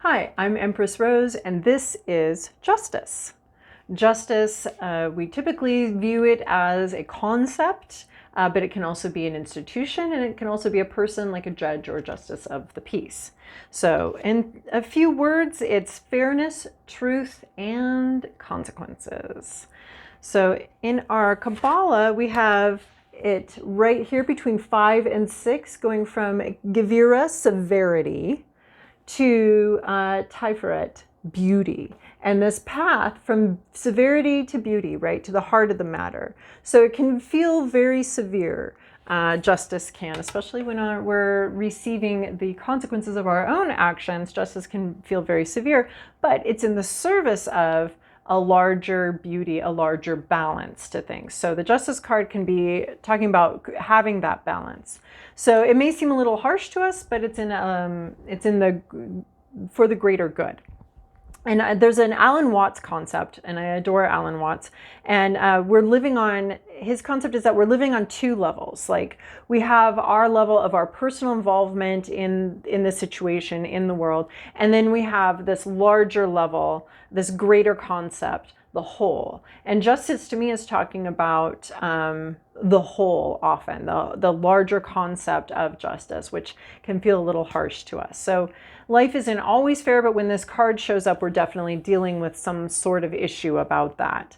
Hi, I'm Empress Rose, and this is Justice. Justice, we typically view it as a concept, but it can also be an institution, and it can also be a person like a judge or justice of the peace. So in a few words, it's fairness, truth, and consequences. So in our Kabbalah, we have it right here between 5 and 6, going from Gevira, severity, to Tiferet, beauty. And this path from severity to beauty, right, to the heart of the matter. So it can feel very severe. Justice can, especially when we're receiving the consequences of our own actions. Justice can feel very severe, but it's in the service of a larger beauty, a larger balance to things. So the Justice card can be talking about having that balance. So it may seem a little harsh to us, but it's for the greater good. And there's an Alan Watts concept, and I adore Alan Watts. And his concept is that we're living on two levels. Like, we have our level of our personal involvement in the situation, in the world. And then we have this larger level, this greater concept, the whole. And justice to me is talking about the whole often, the larger concept of justice, which can feel a little harsh to us. So life isn't always fair, but when this card shows up, we're definitely dealing with some sort of issue about that.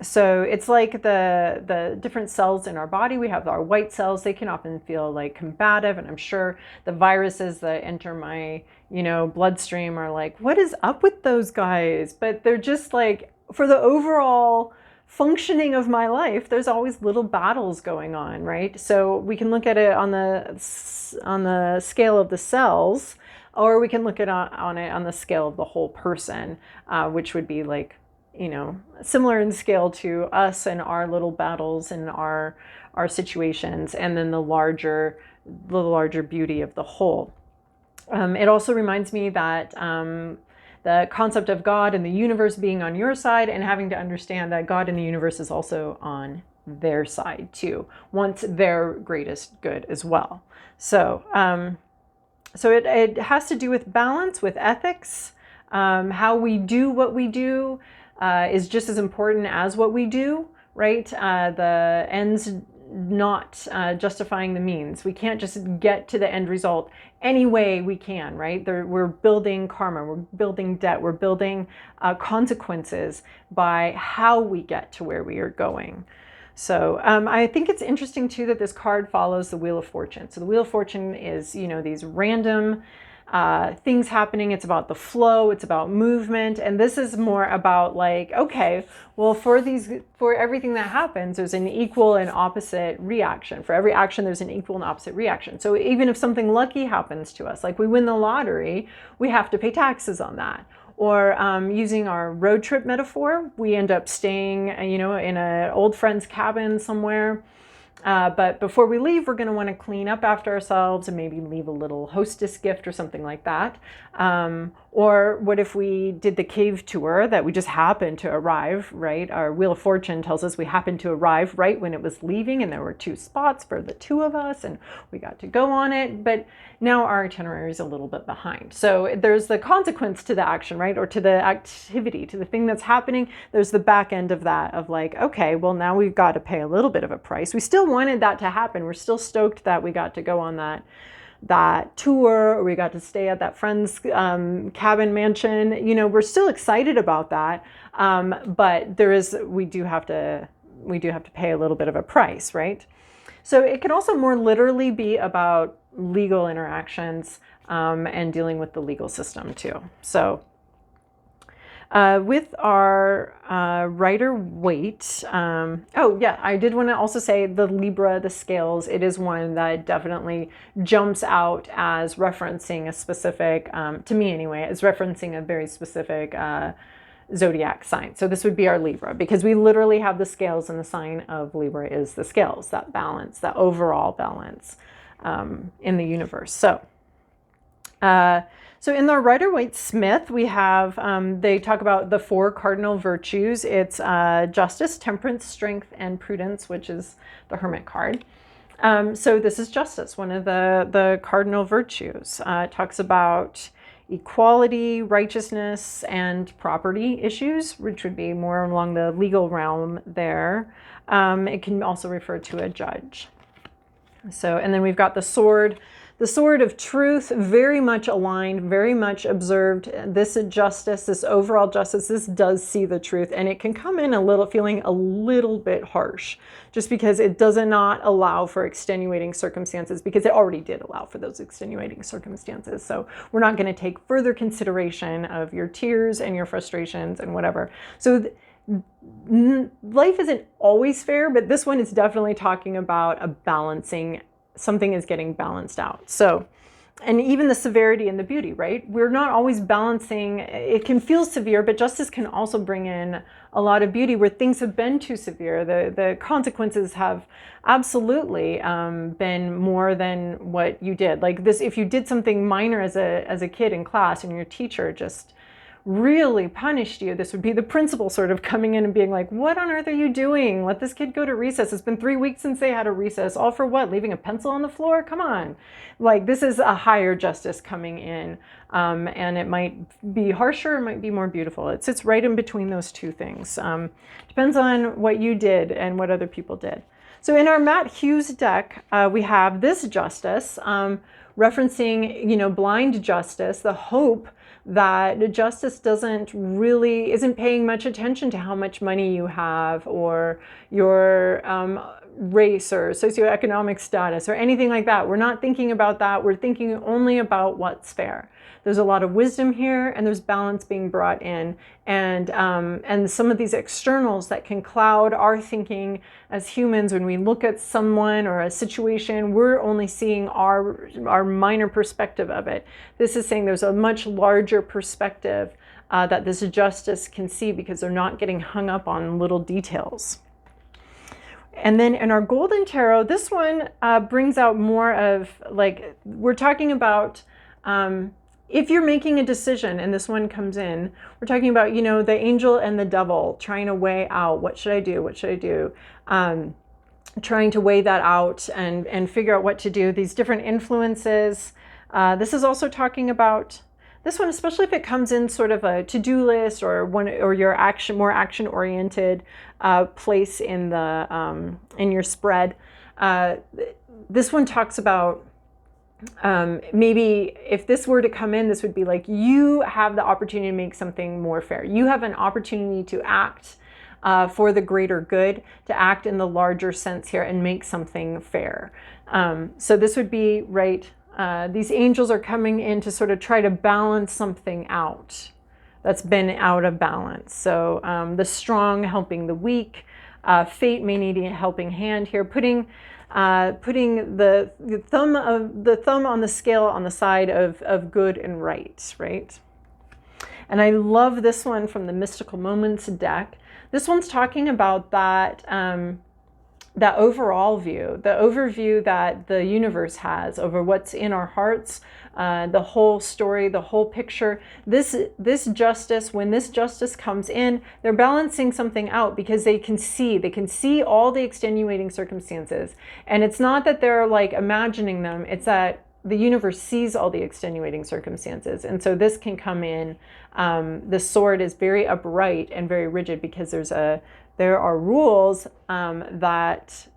So it's like the different cells in our body. We have our white cells. They can often feel like combative, and I'm sure the viruses that enter my bloodstream are like, what is up with those guys? But they're just like, for the overall functioning of my life, there's always little battles going on, right? So we can look at it on the scale of the cells, or we can look at it on the scale of the whole person, which would be like, similar in scale to us and our little battles and our situations, and then the larger beauty of the whole. It also reminds me that the concept of God and the universe being on your side, and having to understand that God and the universe is also on their side too, wants their greatest good as well. So, it has to do with balance, with ethics. How we do what we do is just as important as what we do, right? The ends not justifying the means. We can't just get to the end result any way we can, right? We're building karma, we're building debt, we're building consequences by how we get to where we are going. So I think it's interesting too that this card follows the Wheel of Fortune. So the Wheel of Fortune is, these random things happening. It's about the flow, it's about movement, and this is more about like, okay, well, for everything that happens, there's an equal and opposite reaction. For every action, there's an equal and opposite reaction. So even if something lucky happens to us, like we win the lottery, we have to pay taxes on that. Or using our road trip metaphor, we end up staying, in an old friend's cabin somewhere. But before we leave, we're going to want to clean up after ourselves and maybe leave a little hostess gift or something like that. Or what if we did the cave tour that we just happened to arrive, right? Our Wheel of Fortune tells us we happened to arrive right when it was leaving, and there were 2 spots for the 2 of us, and we got to go on it. But now our itinerary is a little bit behind. So there's the consequence to the action, right? Or to the activity, to the thing that's happening. There's the back end of that, of like, okay, well, now we've got to pay a little bit of a price. We still wanted that to happen. We're still stoked that we got to go on that tour, or we got to stay at that friend's cabin mansion. We're still excited about that, but we do have to pay a little bit of a price, right? So it can also more literally be about legal interactions and dealing with the legal system too. So with our writer Waite, I did want to also say the Libra, the scales, it is one that definitely jumps out as referencing a specific, to me anyway, as referencing a very specific zodiac sign. So this would be our Libra, because we literally have the scales, and the sign of Libra is the scales, that balance, that overall balance in the universe. So in the Rider-Waite-Smith, we have, they talk about the 4 cardinal virtues. It's justice, temperance, strength, and prudence, which is the Hermit card. So this is justice, one of the cardinal virtues. It talks about, equality, righteousness, and property issues, which would be more along the legal realm there. It can also refer to a judge. So, and then we've got the sword of truth, very much aligned, very much observed. This justice, this overall justice, this does see the truth, and it can come in a little, feeling a little bit harsh, just because it does not allow for extenuating circumstances, because it already did allow for those extenuating circumstances. So we're not going to take further consideration of your tears and your frustrations and whatever. So life isn't always fair, but this one is definitely talking about a balancing. Something is getting balanced out. So, and even the severity and the beauty, right? We're not always balancing. It can feel severe, but justice can also bring in a lot of beauty where things have been too severe. The consequences have absolutely been more than what you did. Like this, if you did something minor as a kid in class and your teacher just really punished you, this would be the principal sort of coming in and being like, what on earth are you doing? Let this kid go to recess. It's been 3 weeks since they had a recess. All for what? Leaving a pencil on the floor? Come on. Like, this is a higher justice coming in. And it might be harsher, it might be more beautiful. It sits right in between those two things. Depends on what you did and what other people did. So in our Matt Hughes deck, we have this justice, referencing, blind justice, the hope that justice isn't paying much attention to how much money you have or your race or socioeconomic status or anything like that. We're not thinking about that. We're thinking only about what's fair. There's a lot of wisdom here, and there's balance being brought in, and some of these externals that can cloud our thinking as humans. When we look at someone or a situation, we're only seeing our minor perspective of it. This is saying there's a much larger perspective that this justice can see, because they're not getting hung up on little details. And then in our Golden Tarot, this one brings out more of, like, we're talking about if you're making a decision, and this one comes in, we're talking about, the angel and the devil trying to weigh out, what should I do? What should I do? Trying to weigh that out and figure out what to do. These different influences. This is also talking about this one, especially if it comes in sort of a to-do list or your more action-oriented place in your spread. This one talks about maybe if this were to come in, this would be like, you have the opportunity to make something more fair. You have an opportunity to act for the greater good, to act in the larger sense here and make something fair. So this would be, right, these angels are coming in to sort of try to balance something out that's been out of balance. So the strong helping the weak. Fate may need a helping hand here, putting the thumb on the scale on the side of good and right? And I love this one from the Mystical Moments deck. This one's talking about that that overall view, the overview that the universe has over what's in our hearts, the whole story, the whole picture. This justice, when this justice comes in, they're balancing something out because they can see all the extenuating circumstances. And it's not that they're like imagining them, it's that the universe sees all the extenuating circumstances. And so this can come in, the sword is very upright and very rigid because there are rules that,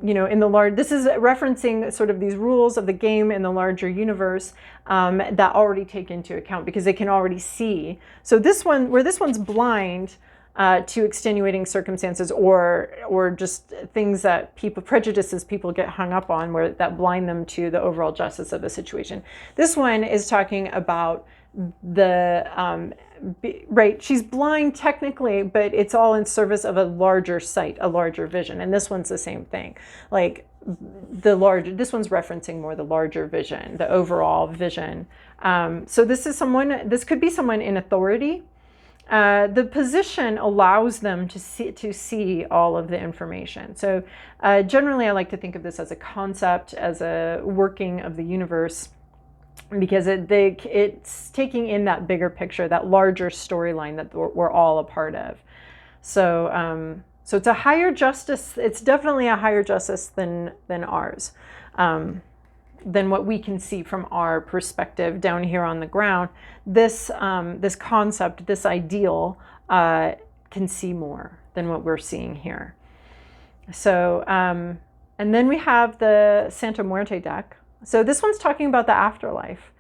in the large, this is referencing sort of these rules of the game in the larger universe that already take into account because they can already see. So this one, where this one's blind to extenuating circumstances or just things that prejudices people get hung up on, that blind them to the overall justice of the situation. This one is talking about right, she's blind technically, but it's all in service of a larger sight, a larger vision. And this one's the same thing. Like this one's referencing more the larger vision, the overall vision. So this could be someone in authority. The position allows them to see all of the information. So generally I like to think of this as a concept, as a working of the universe, because it's taking in that bigger picture, that larger storyline that we're all a part of. So so it's a higher justice. It's definitely a higher justice than ours. than what we can see from our perspective down here on the ground. This this concept, this ideal, can see more than what we're seeing here. So, and then we have the Santa Muerte deck. So this one's talking about the afterlife,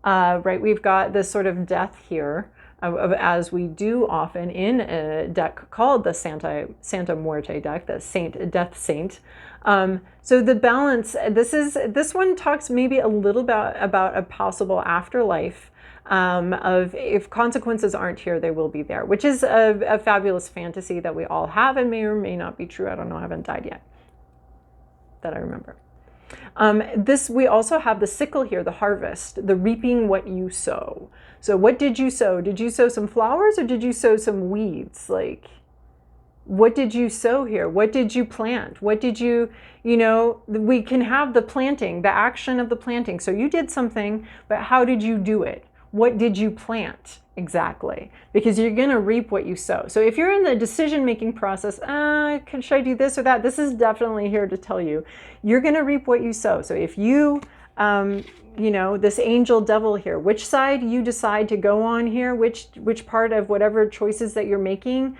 right? We've got this sort of death here, as we do often in a deck called the Santa Muerte deck, the death saint. So the balance, this one talks maybe a little about a possible afterlife, of if consequences aren't here, they will be there, which is a fabulous fantasy that we all have and may or may not be true. I don't know, I haven't died yet, that I remember. We also have the sickle here, the harvest, the reaping what you sow. So what did you sow? Did you sow some flowers or did you sow some weeds? Like, what did you sow here? What did you plant? What did you know, we can have the planting, the action of the planting. So you did something, but how did you do it? What did you plant exactly? Because you're going to reap what you sow. So if you're in the decision-making process, should I do this or that? This is definitely here to tell you, you're going to reap what you sow. So if you, you know, this angel devil here, which side you decide to go on here, which part of whatever choices that you're making,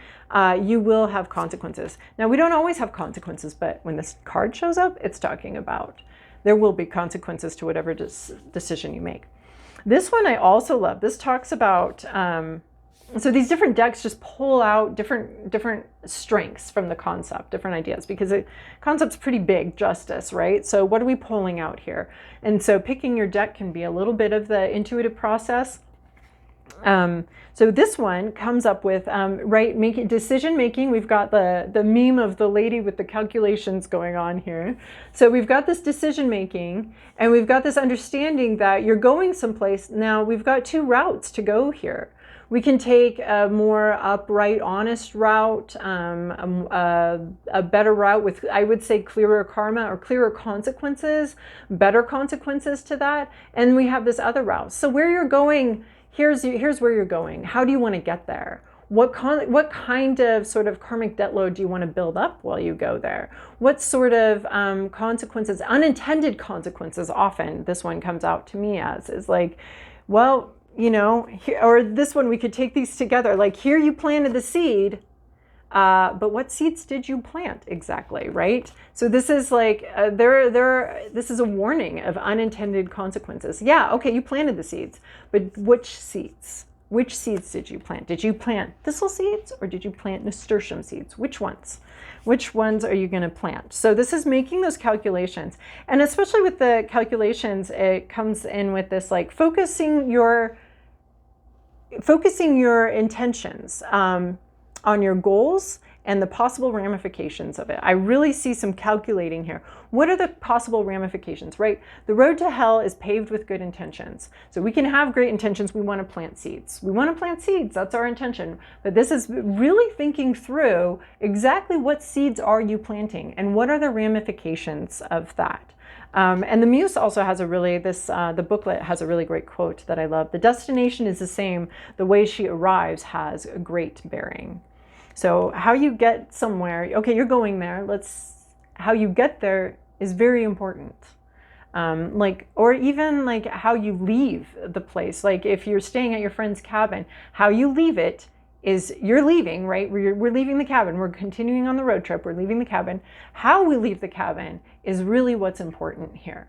you will have consequences. Now, we don't always have consequences, but when this card shows up, it's talking about there will be consequences to whatever decision you make. This one I also love. This talks about, so these different decks just pull out different strengths from the concept, different ideas, because the concept's pretty big, justice, right? So what are we pulling out here? And so picking your deck can be a little bit of the intuitive process. So this one comes up with, right, decision making. We've got the meme of the lady with the calculations going on here. So we've got this decision making, and we've got this understanding that you're going someplace. Now we've got two routes to go here. We can take a more upright, honest route, a better route with, I would say, clearer karma or clearer consequences, better consequences to that. And we have this other route. So where you're going, here's where you're going. How do you want to get there? What kind of sort of karmic debt load do you want to build up while you go there? What sort of consequences, unintended consequences, often this one comes out to me as, is like, well, you know, here, or this one, we could take these together. Like, here you planted the seed, but what seeds did you plant exactly, right? So this is like, this is a warning of unintended consequences. Yeah, okay, you planted the seeds, but which seeds? Which seeds did you plant? Did you plant thistle seeds or did you plant nasturtium seeds? Which ones? Which ones are you going to plant? So this is making those calculations. And especially with the calculations, it comes in with this like focusing your intentions on your goals and the possible ramifications of it. I really see some calculating here. What are the possible ramifications, right? The road to hell is paved with good intentions. So we can have great intentions. We want to plant seeds. We want to plant seeds. That's our intention. But this is really thinking through exactly what seeds are you planting and what are the ramifications of that. And the Muse also has the booklet has a really great quote that I love. The destination is the same. The way she arrives has a great bearing. So how you get somewhere, okay, you're going there. How you get there is very important. Or even like how you leave the place. Like if you're staying at your friend's cabin, how you leave it is you're leaving, right? We're leaving the cabin. We're continuing on the road trip. We're leaving the cabin. How we leave the cabin is really what's important here.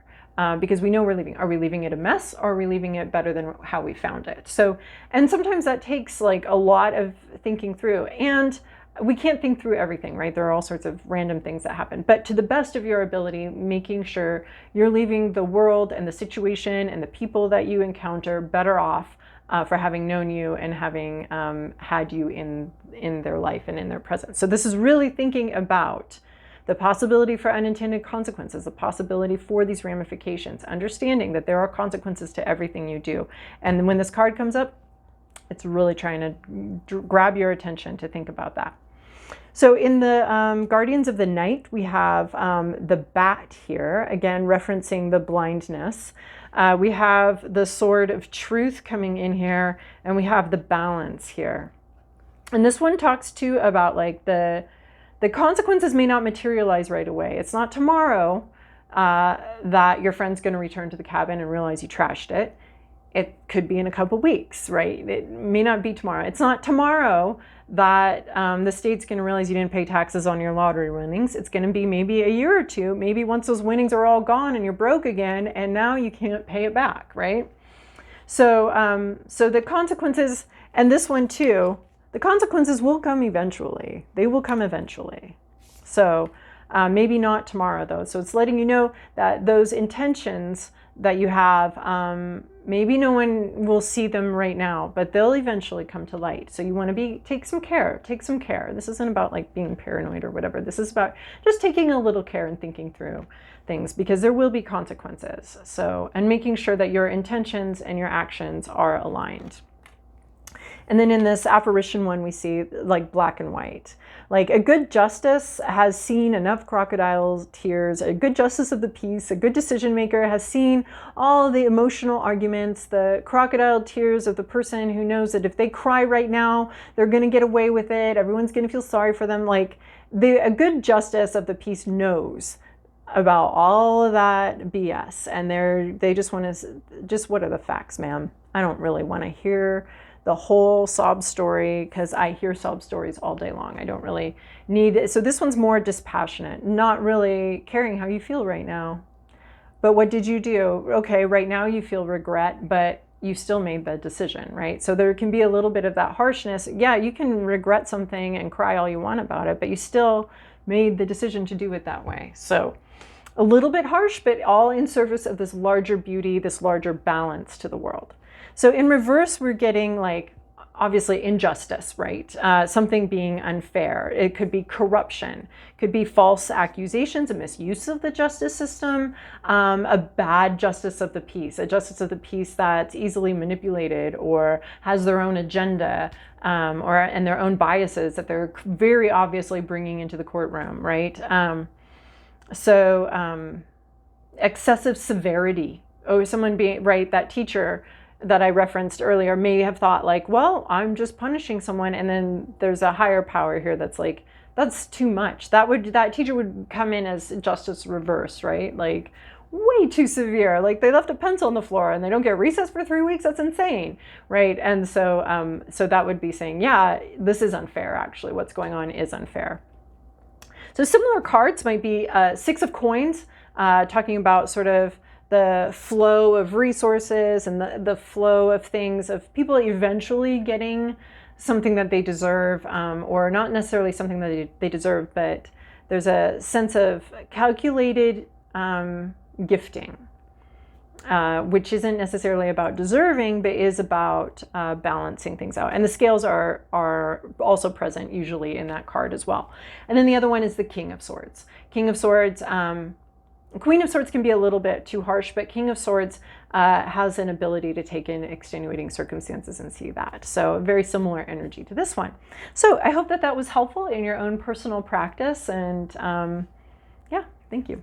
Because we know we're leaving. Are we leaving it a mess or are we leaving it better than how we found it? So, and sometimes that takes like a lot of thinking through, and we can't think through everything, right? There are all sorts of random things that happen, but to the best of your ability, making sure you're leaving the world and the situation and the people that you encounter better off for having known you and having had you in their life and in their presence. So this is really thinking about the possibility for unintended consequences, the possibility for these ramifications, understanding that there are consequences to everything you do. And when this card comes up, it's really trying to grab your attention to think about that. So in the Guardians of the Night, we have the bat here, again, referencing the blindness. We have the Sword of Truth coming in here, and we have the balance here. And this one talks too about like the consequences may not materialize right away. It's not tomorrow, that your friend's going to return to the cabin and realize you trashed it. It could be in a couple weeks, right? It may not be tomorrow. It's not tomorrow that the state's going to realize you didn't pay taxes on your lottery winnings. It's going to be maybe a year or two, maybe once those winnings are all gone and you're broke again, and now you can't pay it back, right? So, so the consequences, and this one too, the consequences will come eventually. They will come eventually. So maybe not tomorrow though. So it's letting you know that those intentions that you have, maybe no one will see them right now, but they'll eventually come to light. So you want to take some care, take some care. This isn't about like being paranoid or whatever. This is about just taking a little care and thinking through things, because there will be consequences. So, and making sure that your intentions and your actions are aligned. And then in this apparition one, we see like black and white. Like a good justice has seen enough crocodile tears, a good justice of the peace, a good decision maker has seen all the emotional arguments, the crocodile tears of the person who knows that if they cry right now, they're going to get away with it. Everyone's going to feel sorry for them. Like a good justice of the peace knows about all of that BS. And they just want to, just what are the facts, ma'am? I don't really want to hear the whole sob story, because I hear sob stories all day long. I don't really need it. So this one's more dispassionate, not really caring how you feel right now. But what did you do? Okay, right now you feel regret, but you still made the decision, right? So there can be a little bit of that harshness. Yeah, you can regret something and cry all you want about it, but you still made the decision to do it that way. So a little bit harsh, but all in service of this larger beauty, this larger balance to the world. So in reverse, we're getting like, obviously injustice, right? Something being unfair. It could be corruption, could be false accusations, a misuse of the justice system, a bad justice of the peace, a justice of the peace that's easily manipulated or has their own agenda, and their own biases that they're very obviously bringing into the courtroom, right? Excessive severity. Oh, someone being, right, that teacher that I referenced earlier may have thought like, well, I'm just punishing someone, and then there's a higher power here that's like, that's too much. That teacher would come in as justice reverse, right? Like way too severe. Like they left a pencil on the floor and they don't get recess for 3 weeks. That's insane, right? And so, so that would be saying, yeah, this is unfair. Actually, what's going on is unfair. So similar cards might be Six of Coins, talking about sort of the flow of resources and the flow of things, of people eventually getting something that they deserve, or not necessarily something that they deserve, but there's a sense of calculated gifting, which isn't necessarily about deserving, but is about balancing things out. And the scales are also present usually in that card as well. And then the other one is the King of Swords. King of Swords, Queen of Swords can be a little bit too harsh, but King of Swords has an ability to take in extenuating circumstances and see that. So very similar energy to this one. So I hope that that was helpful in your own personal practice. And yeah, thank you.